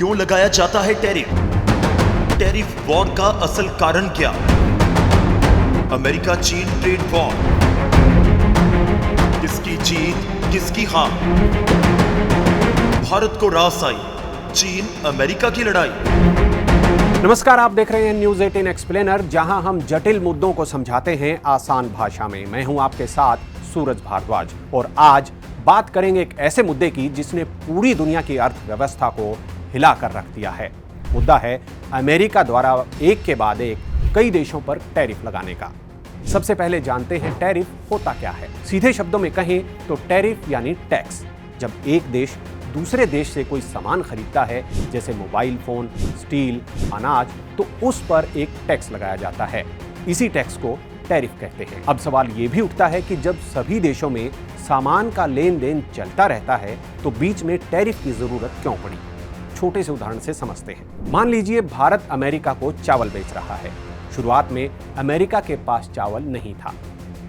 क्यों लगाया जाता है टैरिफ? टैरिफ वॉर का असल कारण क्या? अमेरिका चीन ट्रेड वॉर, किसकी जीत किसकी हार? भारत को रास आई चीन अमेरिका की लड़ाई। नमस्कार, आप देख रहे हैं न्यूज 18 एक्सप्लेनर, जहां हम जटिल मुद्दों को समझाते हैं आसान भाषा में। मैं हूं आपके साथ सूरज भारद्वाज और आज बात करेंगे एक ऐसे मुद्दे की जिसने पूरी दुनिया की अर्थव्यवस्था को हिलाकर रख दिया है। मुद्दा है अमेरिका द्वारा एक के बाद एक कई देशों पर टैरिफ लगाने का। सबसे पहले जानते हैं टैरिफ होता क्या है। सीधे शब्दों में कहें तो टैरिफ यानी टैक्स। जब एक देश दूसरे देश से कोई सामान खरीदता है, जैसे मोबाइल फोन, स्टील, अनाज, तो उस पर एक टैक्स लगाया जाता है। इसी टैक्स को टैरिफ कहते हैं। अब सवाल ये भी उठता है कि जब सभी देशों में सामान का लेन देन चलता रहता है तो बीच में टैरिफ की जरूरत क्यों पड़ी? छोटे से उदाहरण से समझते हैं। मान लीजिए भारत अमेरिका को चावल बेच रहा है। शुरुआत में अमेरिका के पास चावल नहीं था,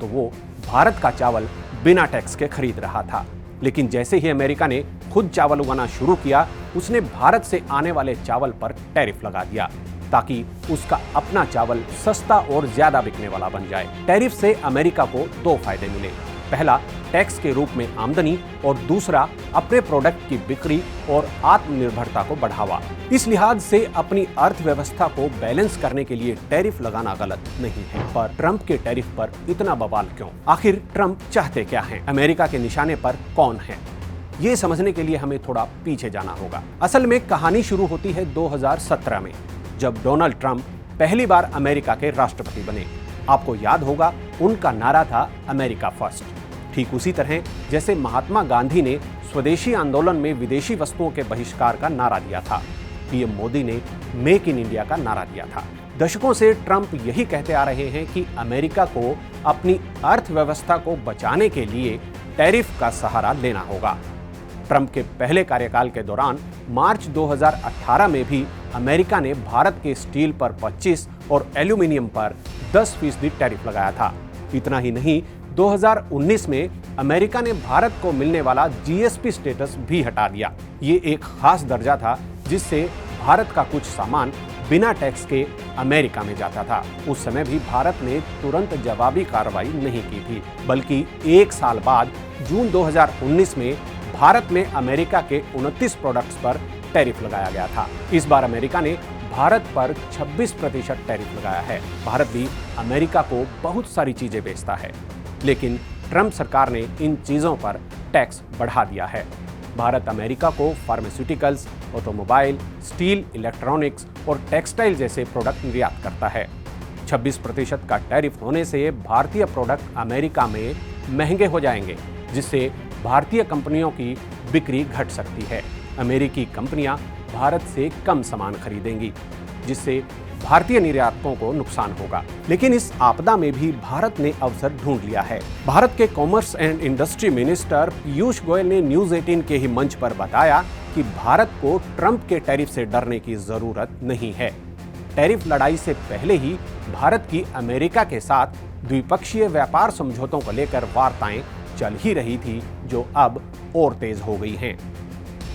तो वो भारत का चावल बिना टैक्स के खरीद रहा था। लेकिन जैसे ही अमेरिका ने खुद चावल उगाना शुरू किया, उसने भारत से आने वाले चावल पर टैरिफ लगा दिया ताकि उसका अपना चावल सस्ता और ज्यादा बिकने वाला बन जाए। टैरिफ से अमेरिका को दो फायदे मिले। पहला, टैक्स के रूप में आमदनी, और दूसरा, अपने प्रोडक्ट की बिक्री और आत्मनिर्भरता को बढ़ावा। इस लिहाज से अपनी अर्थव्यवस्था को बैलेंस करने के लिए टैरिफ लगाना गलत नहीं है। पर ट्रंप के टैरिफ पर इतना बवाल क्यों? आखिर ट्रंप चाहते क्या हैं? अमेरिका के निशाने पर कौन है? ये समझने के लिए हमें थोड़ा पीछे जाना होगा। असल में कहानी शुरू होती है 2017 में, जब डोनाल्ड ट्रंप पहली बार अमेरिका के राष्ट्रपति बने। आपको याद होगा, उनका नारा था अमेरिका फर्स्ट। ठीक उसी तरह जैसे महात्मा गांधी ने स्वदेशी आंदोलन में विदेशी वस्तुओं के बहिष्कार का नारा दिया था, पीएम मोदी ने मेक इन इंडिया का नारा दिया था। दशकों से ट्रंप यही कहते आ रहे हैं कि अमेरिका को अपनी अर्थव्यवस्था को बचाने के लिए टैरिफ का सहारा लेना होगा। ट्रंप के पहले कार्यकाल के दौरान मार्च 2018 में भी अमेरिका ने भारत के स्टील पर 25 और एल्यूमिनियम पर 10% टैरिफ लगाया था। इतना ही नहीं, 2019 में अमेरिका ने भारत को मिलने वाला जीएसपी स्टेटस भी हटा दिया। ये एक खास दर्जा था जिससे भारत का कुछ सामान बिना टैक्स के अमेरिका में जाता था। उस समय भी भारत ने तुरंत जवाबी कार्रवाई नहीं की थी, बल्कि एक साल बाद जून 2019 में भारत में अमेरिका के 29 प्रोडक्ट्स पर टैरिफ लगाया गया था। इस बार अमेरिका ने भारत पर 26% टैरिफ लगाया है। भारत भी अमेरिका को बहुत सारी चीजें बेचता है, लेकिन ट्रंप सरकार ने इन चीजों पर टैक्स बढ़ा दिया है। भारत अमेरिका को फार्मास्यूटिकल्स, ऑटोमोबाइल, स्टील, इलेक्ट्रॉनिक्स और टेक्सटाइल जैसे प्रोडक्ट निर्यात करता है। 26% का टैरिफ होने से भारतीय प्रोडक्ट अमेरिका में महंगे हो जाएंगे, जिससे भारतीय कंपनियों की बिक्री घट सकती है। अमेरिकी कंपनियां भारत से कम सामान खरीदेंगी, जिससे भारतीय निर्यातकों को नुकसान होगा। लेकिन इस आपदा में भी भारत ने अवसर ढूंढ लिया है। भारत के commerce and industry minister Piyush Goyal ने न्यूज 18 के ही मंच पर बताया कि भारत को ट्रंप के टैरिफ से डरने की जरूरत नहीं है। टैरिफ लड़ाई से पहले ही भारत की अमेरिका के साथ द्विपक्षीय व्यापार समझौतों को लेकर वार्ताएं चल ही रही थी, जो अब और तेज हो गई हैं।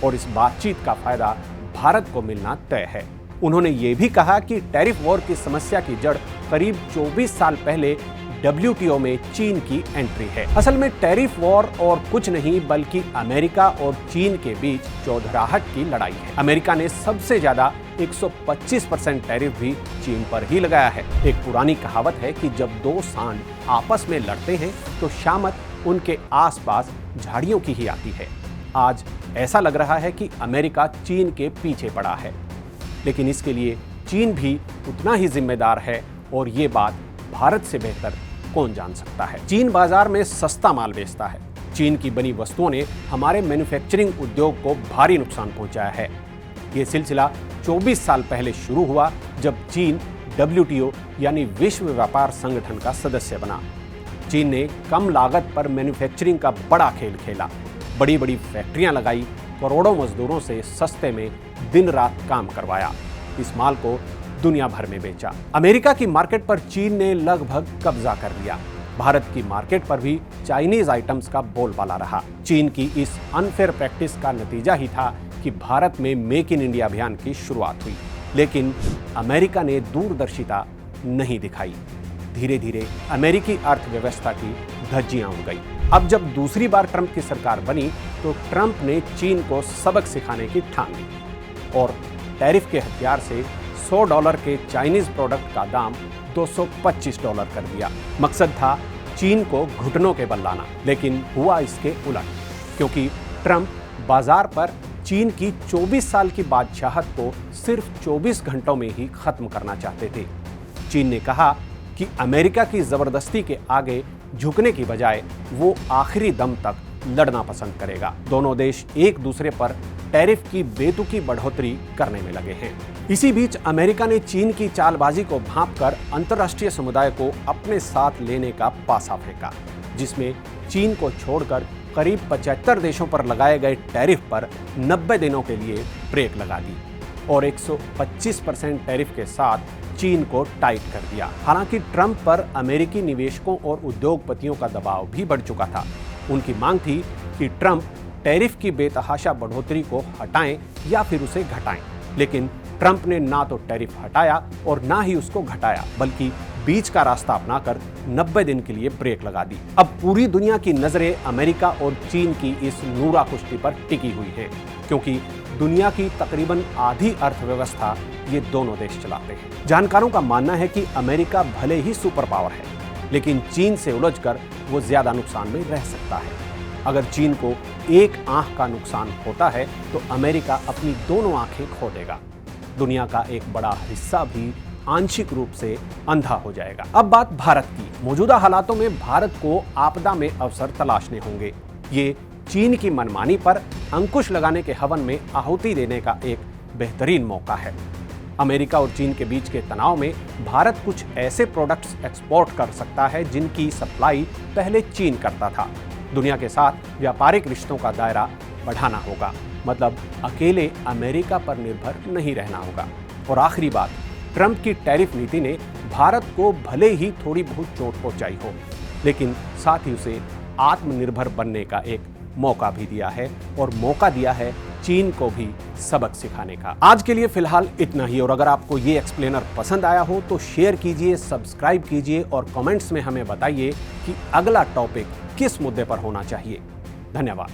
और इस बातचीत का फायदा भारत को मिलना तय है। उन्होंने ये भी कहा कि टैरिफ वॉर की समस्या की जड़ करीब 24 साल पहले WTO में चीन की एंट्री है। असल में टैरिफ वॉर और कुछ नहीं बल्कि अमेरिका और चीन के बीच चौधराहट की लड़ाई है। अमेरिका ने सबसे ज्यादा 125% टैरिफ भी चीन पर ही लगाया है। एक पुरानी कहावत है कि जब दो सांड आपस में लड़ते हैं तो शामत उनके आसपास झाड़ियों की ही आती है। आज ऐसा लग रहा है कि अमेरिका चीन के पीछे पड़ा है, लेकिन इसके लिए चीन भी उतना ही जिम्मेदार है, और ये बात भारत से बेहतर कौन जान सकता है। चीन बाजार में सस्ता माल बेचता है। चीन की बनी वस्तुओं ने हमारे मैन्युफैक्चरिंग उद्योग को भारी नुकसान पहुंचाया है। ये सिलसिला 24 साल पहले शुरू हुआ, जब चीन WTO यानी विश्व व्यापार संगठन का सदस्य बना। चीन ने कम लागत पर मैन्युफैक्चरिंग का बड़ा खेल खेला, बड़ी बड़ी फैक्ट्रियां लगाई, करोड़ों मजदूरों से सस्ते में दिन रात काम करवाया। इस माल को दुनिया भर में बेचा। अमेरिका की मार्केट पर चीन ने लगभग कब्जा कर लिया। भारत की मार्केट पर भी चाइनीज आइटम्स का बोलबाला रहा। चीन की इस अनफेयर प्रैक्टिस का नतीजा ही था कि भारत में मेक इन इंडिया अभियान की शुरुआत हुई, लेकिन अमेरिका ने दूरदर्शिता नहीं दिखाई। धीरे धीरे अमेरिकी अर्थव्यवस्था की धज्जियां उड़ गई। अब जब दूसरी बार ट्रंप की सरकार बनी तो ट्रंप ने चीन को सबक सिखाने की ठान ली और टैरिफ के हथियार से $100 के चाइनीज प्रोडक्ट का दाम $225 कर दिया। मकसद था चीन को घुटनों के बल लाना, लेकिन हुआ इसके उलट, क्योंकि ट्रंप बाजार पर चीन की 24 साल की बादशाहत को सिर्फ 24 घंटों में ही खत्म करना चाहते थे। चीन ने कहा कि अमेरिका की जबरदस्ती के आगे झुकने की बजाय वो आखिरी दम तक लड़ना पसंद करेगा। दोनों देश एक दूसरे पर टैरिफ की बेतुकी बढ़ोतरी करने में लगे हैं। इसी बीच अमेरिका ने चीन की चालबाजी को भांपकर अंतर्राष्ट्रीय समुदाय को अपने साथ लेने का पासा फेंका, जिसमें चीन को छोड़कर करीब 75 देशों पर लगाए गए टैरिफ पर 90 दिनों के लिए ब्रेक लगा दी और 125% टैरिफ के साथ चीन को टाइट कर दिया। हालांकि ट्रंप पर अमेरिकी निवेशकों और उद्योगपतियों का दबाव भी बढ़ चुका था। उनकी मांग थी कि ट्रंप टैरिफ की बेतहाशा बढ़ोतरी को हटाएं या फिर उसे घटाएं, लेकिन ट्रंप ने ना तो टैरिफ हटाया और ना ही उसको घटाया, बल्कि बीच का रास्ता अपनाकर 90 दिन के लिए ब्रेक लगा दी। अब पूरी दुनिया की नजरें अमेरिका और चीन की इस नूरा कुश्ती पर टिकी हुई हैं, क्योंकि दुनिया की तकरीबन आधी अर्थव्यवस्था ये दोनों देश चलाते हैं। जानकारों का मानना है कि अमेरिका भले ही सुपर पावर है, लेकिन चीन से उलझकर वो ज्यादा नुकसान में रह सकता है। अगर चीन को एक आंख का नुकसान होता है तो अमेरिका अपनी दोनों आंखें खो देगा। दुनिया का एक बड़ा हिस्सा भी आंशिक रूप से अंधा हो जाएगा। अब बात भारत की। मौजूदा हालातों में भारत को आपदा में अवसर तलाशने होंगे। ये चीन की मनमानी पर अंकुश लगाने के हवन में आहुति देने का एक बेहतरीन मौका है। अमेरिका और चीन के बीच के तनाव में भारत कुछ ऐसे प्रोडक्ट्स एक्सपोर्ट कर सकता है जिनकी सप्लाई पहले चीन करता था। दुनिया के साथ व्यापारिक रिश्तों का दायरा बढ़ाना होगा, मतलब अकेले अमेरिका पर निर्भर नहीं रहना होगा। और आखिरी बात, ट्रंप की टैरिफ नीति ने भारत को भले ही थोड़ी बहुत चोट पहुंचाई हो, लेकिन साथ ही उसे आत्मनिर्भर बनने का एक मौका भी दिया है और मौका दिया है चीन को भी सबक सिखाने का। आज के लिए फिलहाल इतना ही, और अगर आपको ये एक्सप्लेनर पसंद आया हो तो शेयर कीजिए, सब्सक्राइब कीजिए और कमेंट्स में हमें बताइए कि अगला टॉपिक किस मुद्दे पर होना चाहिए। धन्यवाद।